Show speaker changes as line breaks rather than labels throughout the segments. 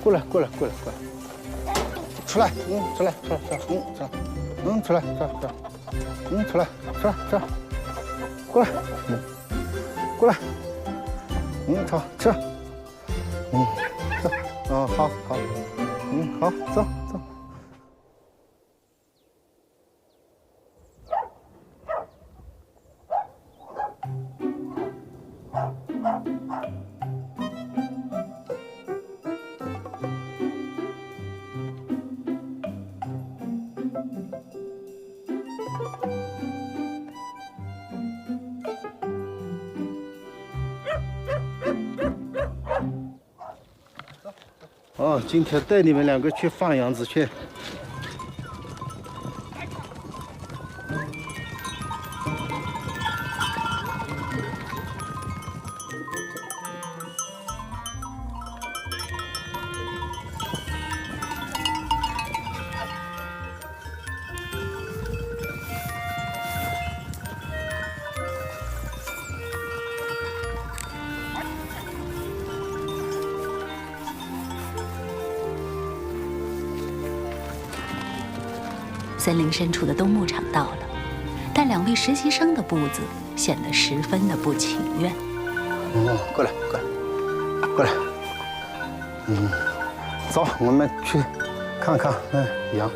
过来，过来，过来，过来，出来，出来，出来，出来，出来，出来，出来，出来，出来，出来，过来，过来，好，吃，走，好，好，好，走，走。哦，今天带你们两个去放羊子去。
森林深处的冬牧场到了，但2位实习生的步子显得十分的不情愿。
过来，过来，过来。走，我们去看看羊。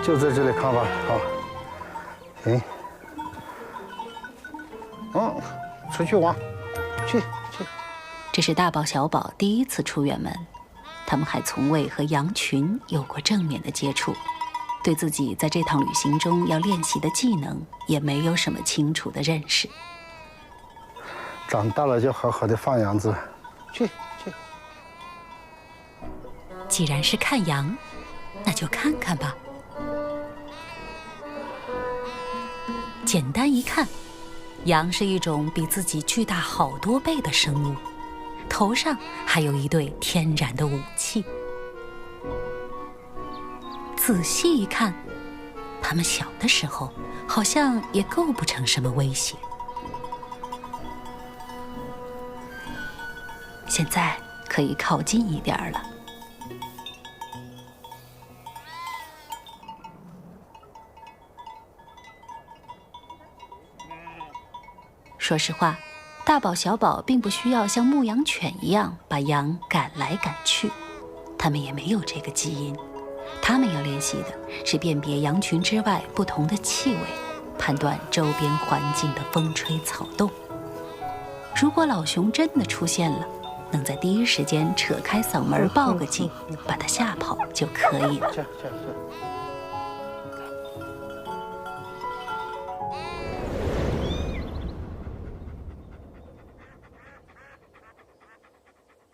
就在这里看吧，好。行。出去玩，去。
这是大宝、小宝第一次出远门。他们还从未和羊群有过正面的接触，对自己在这趟旅行中要练习的技能也没有什么清楚的认识。
长大了就好好的放羊子，去。
既然是看羊，那就看看吧。简单一看，羊是一种比自己巨大好多倍的生物。头上还有一对天然的武器。仔细一看，它们小的时候好像也构不成什么威胁。现在可以靠近一点了。说实话，大宝、小宝并不需要像牧羊犬一样把羊赶来赶去，他们也没有这个基因。他们要练习的是辨别羊群之外不同的气味，判断周边环境的风吹草动。如果老熊真的出现了，能在第一时间扯开嗓门报个警，把它吓跑就可以了。